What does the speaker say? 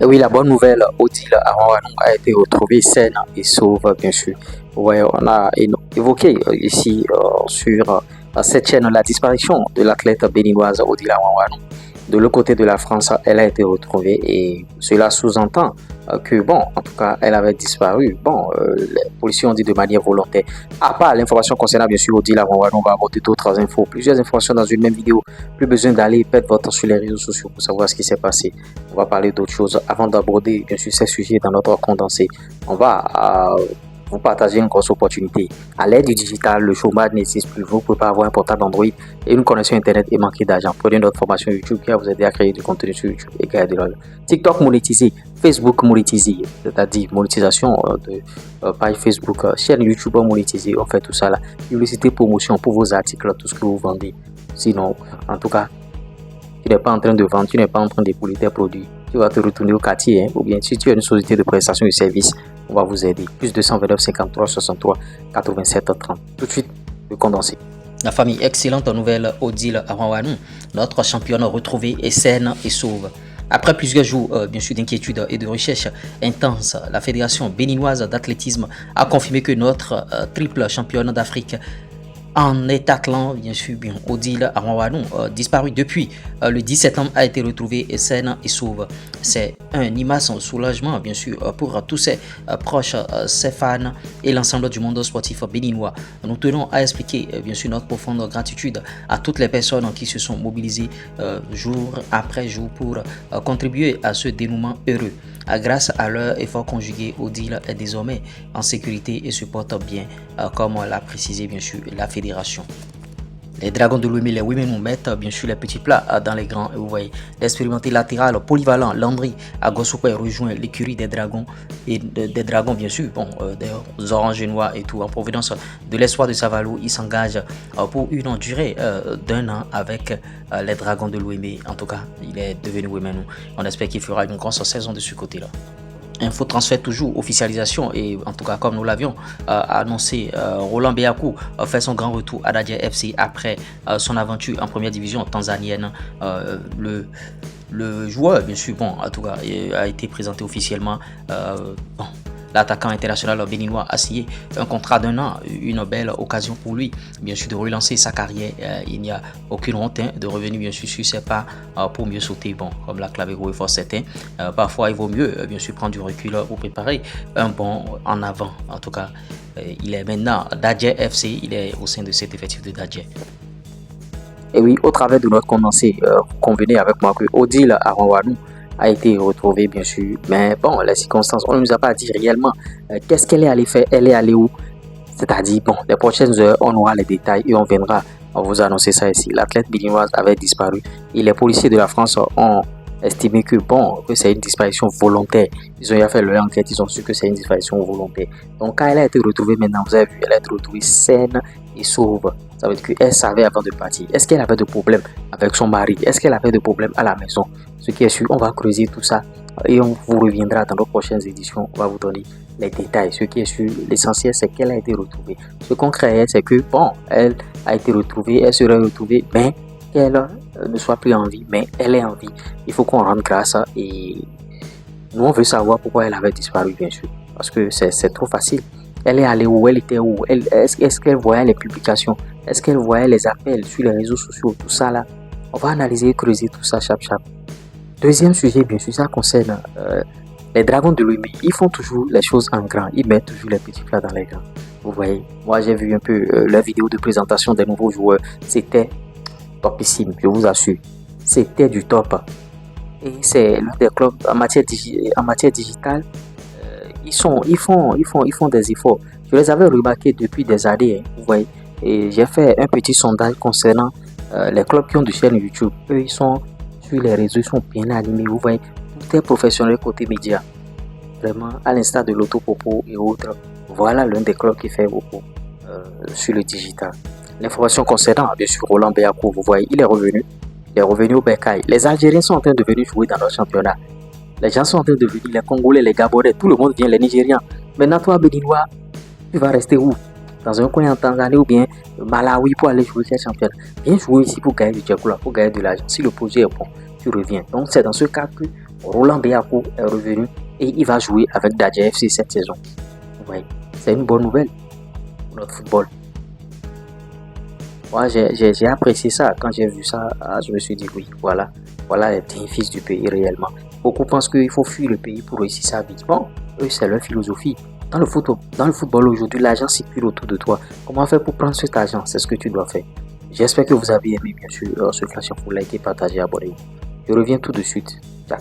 Et oui, la bonne nouvelle, Odile Aranwanou a été retrouvée saine et sauve, bien sûr. Ouais, on a évoqué ici sur cette chaîne la disparition de l'athlète béninoise Odile Aranwanou. De l'autre côté de la France, elle a été retrouvée et cela sous-entend que, bon, en tout cas, elle avait disparu. Bon, les policiers ont dit de manière volontaire. À part l'information concernant, bien sûr, Odile Aranwanou, on va aborder d'autres infos, plusieurs informations dans une même vidéo. Plus besoin d'aller perdre votre temps sur les réseaux sociaux pour savoir ce qui s'est passé. On va parler d'autres choses avant d'aborder, bien sûr, ces sujets dans notre condensé. On va vous partager une grosse opportunité. À l'ère du digital, le chômage n'existe plus. Vous ne pouvez pas avoir un portable Android et une connexion Internet et manquer d'argent. Prenez notre formation YouTube qui va vous aider à créer du contenu sur YouTube et gagner de l'argent. TikTok monétisé, Facebook monétisé, c'est-à-dire monétisation de page Facebook, chaîne YouTube monétisée. On fait tout ça là. Publicité, promotion pour vos articles, tout ce que vous vendez. Sinon, en tout cas, tu n'es pas en train de vendre, tu n'es pas en train de dépouiller tes produits. Tu vas te retourner au quartier, ou bien si tu as une société de prestation de services, on va vous aider. Plus 229 53 63 87 30. Tout de suite, le condensé. La famille, excellente nouvelle, Odile Aranwanou, notre championne retrouvée est saine et sauve. Après plusieurs jours, bien sûr, d'inquiétude et de recherche intense, la Fédération béninoise d'athlétisme a confirmé que notre triple championne d'Afrique en étathlon, bien sûr, Odile Aranwanou, disparu depuis le 10 septembre, a été retrouvé saine et sauve. C'est un immense soulagement, bien sûr, pour tous ses proches, ses fans et l'ensemble du monde sportif béninois. Nous tenons à expliquer, bien sûr, notre profonde gratitude à toutes les personnes qui se sont mobilisées jour après jour pour contribuer à ce dénouement heureux. Grâce à leur effort conjugué, Odile est désormais en sécurité et se porte bien, comme l'a précisé bien sûr la fédération. Les Dragons de Lomé, les Women mettent bien sûr les petits plats dans les grands. Vous voyez, l'expérimenté latéral polyvalent Landry Agosokwe rejoint l'écurie des Dragons et des Dragons bien sûr. Bon, des Orangenois et tout en provenance de l'espoir de Savalou. Il s'engage pour une durée d'un an avec les Dragons de Lomé. En tout cas, il est devenu Women. On espère qu'il fera une grosse saison de ce côté-là. Info transfert toujours, officialisation et en tout cas comme nous l'avions annoncé, Roland Beakou fait son grand retour à Dadje FC après son aventure en première division tanzanienne. Le joueur bien sûr, bon en tout cas a été présenté officiellement. L'attaquant international béninois a signé un contrat d'un an, une belle occasion pour lui, bien sûr, de relancer sa carrière. Il n'y a aucune honte de revenir, bien sûr, sur ses pas pour mieux sauter. Bon, comme l'a Clavero fort certain, parfois il vaut mieux, bien sûr, prendre du recul pour préparer un bond en avant. En tout cas, il est maintenant Dadje FC, il est au sein de cet effectif de Dadje. Et oui, au travers de notre condensé, convenez avec moi que Odile Aranwanou a été retrouvée, bien sûr, mais bon, les circonstances, on ne nous a pas dit réellement qu'est-ce qu'elle est allée faire, elle est allée où, c'est-à-dire, bon, les prochaines heures, on aura les détails et on viendra vous annoncer ça ici. L'athlète béninoise avait disparu et les policiers de la France ont estimé que, bon, que c'est une disparition volontaire. Ils ont fait leur enquête, ils ont su que c'est une disparition volontaire. Donc, quand elle a été retrouvée maintenant, vous avez vu, elle a été retrouvée saine et sauve. Ça veut dire qu'elle savait avant de partir. Est-ce qu'elle avait de problèmes avec son mari? Est-ce qu'elle avait de problèmes à la maison? Ce qui est sûr, on va creuser tout ça et on vous reviendra dans nos prochaines éditions. On va vous donner les détails. Ce qui est sûr, l'essentiel, c'est qu'elle a été retrouvée. Ce qu'on craignait, c'est que, bon, elle a été retrouvée, elle serait retrouvée, mais qu'elle ne soit plus en vie, mais elle est en vie. Il faut qu'on rende grâce et nous, on veut savoir pourquoi elle avait disparu, bien sûr. Parce que c'est trop facile. Elle est allée où? Elle était où? Est-ce qu'elle voyait les publications? Est-ce qu'elle voyait les appels sur les réseaux sociaux? Tout ça là, on va analyser et creuser tout ça, chap. Deuxième sujet, bien sûr, ça concerne les Dragons de Lomé. Ils font toujours les choses en grand. Ils mettent toujours les petits plats dans les grands. Vous voyez, moi j'ai vu un peu la vidéo de présentation des nouveaux joueurs. C'était topissime, je vous assure. C'était du top. Et c'est l'un des clubs en matière digitale. Ils font des efforts. Je les avais remarqués depuis des années, vous voyez. Et j'ai fait un petit sondage concernant les clubs qui ont des chaînes YouTube. Eux, ils sont sur les réseaux, ils sont bien animés, vous voyez. Tout est professionnel côté média. Vraiment, à l'instar de l'Autopopo et autres. Voilà l'un des clubs qui fait beaucoup sur le digital. L'information concernant, bien sûr, Roland Beakou, vous voyez, il est revenu. Il est revenu au Bercail. Les Algériens sont en train de venir jouer dans notre championnat. Les gens sont en train de venir, les Congolais, les Gabonais, tout le monde vient, les Nigérians. Maintenant, toi, Béninois, tu vas rester où? Dans un coin en Tanzanie ou bien Malawi pour aller jouer ces championnats? Viens jouer ici pour gagner du Djagoula, pour gagner de l'argent. Si le projet est bon, tu reviens. Donc, c'est dans ce cas que Roland Béakou est revenu et il va jouer avec Dadja FC cette saison. Ouais, c'est une bonne nouvelle pour notre football. Moi, j'ai apprécié ça. Quand j'ai vu ça, je me suis dit oui, voilà les bénéfices du pays réellement. Beaucoup pensent qu'il faut fuir le pays pour réussir sa vie. Bon, eux, c'est leur philosophie. Dans le football aujourd'hui, l'argent circule autour de toi. Comment faire pour prendre cet argent? C'est ce que tu dois faire. J'espère que vous avez aimé, bien sûr, ce flash info. Likez, partagez, abonnez-vous. Je reviens tout de suite. Ciao.